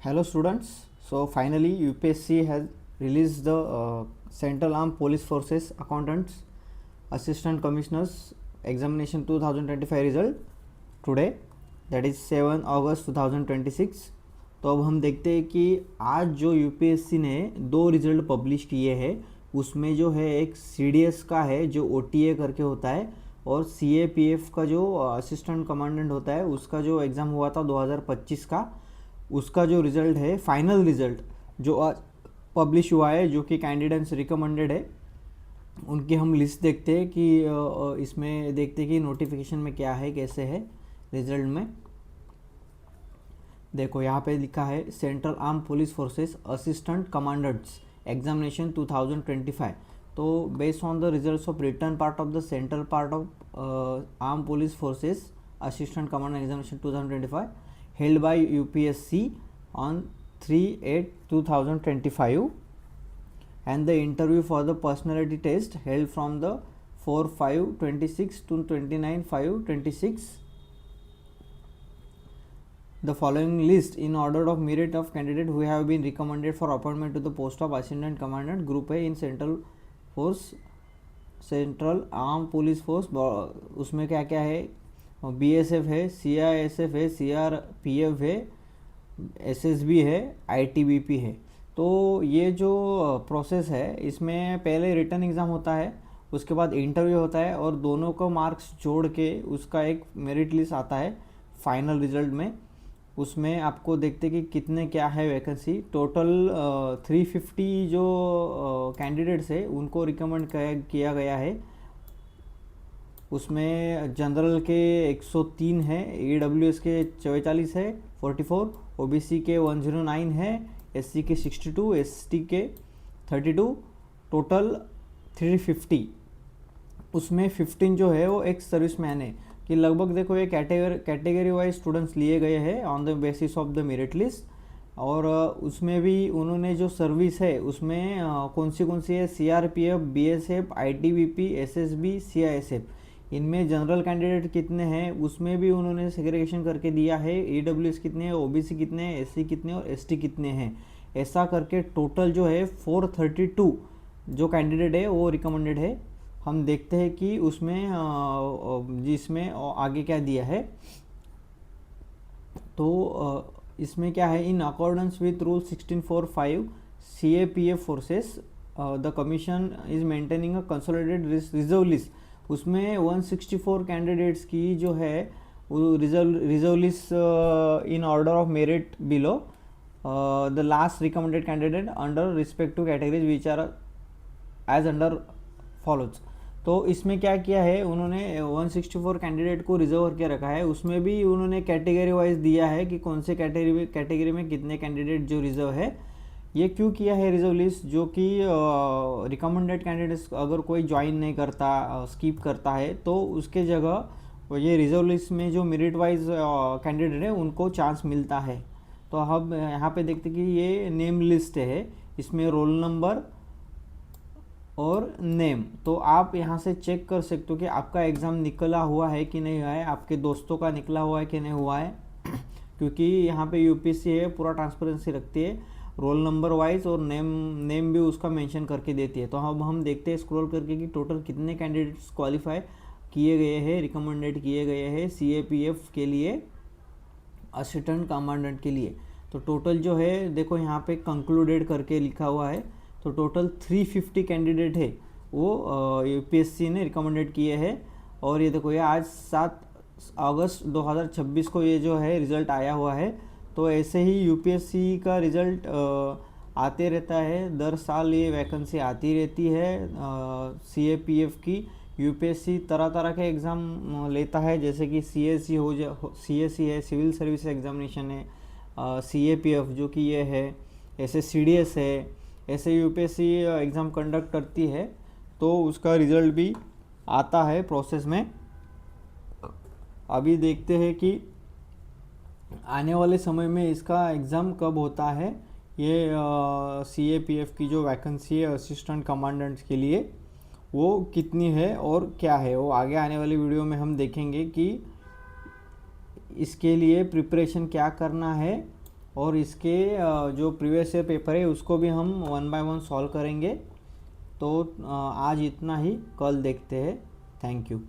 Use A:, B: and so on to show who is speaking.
A: Hello students. So finally UPSC has released the Central Armed Police Forces Accountants Assistant Commissioners Examination 2025 result today, that is 7 August 2026. तो अब हम देखते हैं कि आज जो यूपीएससी ने दो रिजल्ट पब्लिश किए हैं उसमें जो है एक सीडीएस का है जो ओटीए करके होता है और सीएपीएफ का जो असिस्टेंट कमांडेंट होता है उसका जो एग्ज़ाम हुआ था 2025 का, उसका जो रिज़ल्ट है फाइनल रिज़ल्ट जो आज पब्लिश हुआ है, जो कि कैंडिडेट्स रिकमेंडेड है, उनकी हम लिस्ट देखते हैं कि इसमें देखते हैं कि नोटिफिकेशन में क्या है, कैसे है रिज़ल्ट में। देखो यहाँ पे लिखा है central arm police forces assistant commanders examination 2025। तो based on the results of return part of the central part of arm police forces assistant commander examination 2025 held by UPSC on 3/8/2025 and the interview for the personality test held from the 4/5/26 to 29/5/26. The following list in order of merit of candidate who have been recommended for appointment to the post of assistant commandant group A in Central Armed Police Force। उसमें क्या क्या है, BSF है, CISF है, CRPF है, SSB है, ITBP है। तो ये जो प्रोसेस है इसमें पहले रिटन एग्ज़ाम होता है, उसके बाद इंटरव्यू होता है और दोनों को मार्क्स जोड़ के उसका एक मेरिट लिस्ट आता है फाइनल रिजल्ट में। उसमें आपको देखते कि कितने क्या है वैकेंसी। टोटल 350 जो कैंडिडेट्स है उनको रिकमेंड किया गया है। उसमें जनरल के 103 है, ईडब्ल्यूएस के 44 है 44, ओबीसी के 109 है, एससी के 62, एसटी के 32, टोटल 350। उसमें 15 जो है वो एक्स सर्विसमैन है कि लगभग देखो ये कैटेगरी वाइज स्टूडेंट्स लिए गए हैं on the basis of the merit list. और उसमें भी उन्होंने जो सर्विस है उसमें कौन सी है, CRPF, BSF, ITBP, SSB, CISF, इनमें जनरल कैंडिडेट कितने हैं उसमें भी उन्होंने सेग्रीगेशन करके दिया है। ईडब्ल्यूएस कितने हैं, ओबीसी कितने हैं, एससी कितने और एसटी कितने हैं, ऐसा करके टोटल जो है 432 जो कैंडिडेट है वो रिकमेंडेड है। हम देखते हैं कि उसमें जिसमें आगे क्या दिया है। तो इसमें क्या है, in accordance with rule 1645 CAPF forces the commission is maintaining a consolidated reserve list. उसमें 164 कैंडिडेट्स की जो है वो reserve list in order of merit below the last recommended candidate under respective categories which are as under follows. तो इसमें क्या किया है, उन्होंने 164 कैंडिडेट को रिजर्व करके रखा है। उसमें भी उन्होंने कैटेगरी वाइज दिया है कि कौन से कैटेगरी में कितने कैंडिडेट जो रिजर्व है। ये क्यों किया है रिजर्व लिस्ट, जो कि रिकमेंडेड कैंडिडेट्स अगर कोई ज्वाइन नहीं करता, स्किप करता है, तो उसके जगह ये रिजर्व लिस्ट में जो मेरिट वाइज कैंडिडेट है उनको चांस मिलता है। तो हम यहाँ पे देखते कि ये नेम लिस्ट है, इसमें रोल नंबर और नेम। तो आप यहाँ से चेक कर सकते हो कि आपका एग्ज़ाम निकला हुआ है कि नहीं हुआ है, आपके दोस्तों का निकला हुआ है कि नहीं हुआ है क्योंकि यहाँ पे यूपीएससी है पूरा ट्रांसपेरेंसी रखती है, रोल नंबर वाइज और नेम भी उसका मेंशन करके देती है। तो हम देखते हैं स्क्रॉल करके कि टोटल कितने कैंडिडेट्स क्वालिफाई किए गए हैं, रिकमेंडेड किए गए हैं सीएपीएफ के लिए, असिस्टेंट कमांडेंट के लिए। तो टोटल जो है देखो यहाँ पे कंक्लूडेड करके लिखा हुआ है। तो टोटल 350 कैंडिडेट है वो यूपीएससी ने रिकमेंडेड किए हैं। और ये देखो ये आज 7 अगस्त 2026 को ये जो है रिज़ल्ट आया हुआ है। तो ऐसे ही यूपीएससी का रिज़ल्ट आते रहता है, दर साल ये वैकेंसी आती रहती है सीएपीएफ की। यूपीएससी तरह तरह के एग्ज़ाम लेता है, जैसे कि सीएससी है, सिविल सर्विस एग्जामिनेशन है, सीएपीएफ जो कि ये है, ऐसे सीडीएस है, ऐसे यूपीएससी एग्ज़ाम कंडक्ट करती है। तो उसका रिज़ल्ट भी आता है प्रोसेस में। अभी देखते हैं कि आने वाले समय में इसका एग्ज़ाम कब होता है। ये सीएपीएफ की जो वैकेंसी है असिस्टेंट कमांडेंट्स के लिए वो कितनी है और क्या है, वो आगे आने वाली वीडियो में हम देखेंगे कि इसके लिए प्रिपरेशन क्या करना है और इसके जो प्रीवियस ईयर पेपर है उसको भी हम 1 बाय 1 सॉल्व करेंगे। तो आज इतना ही, कल देखते हैं। Thank you.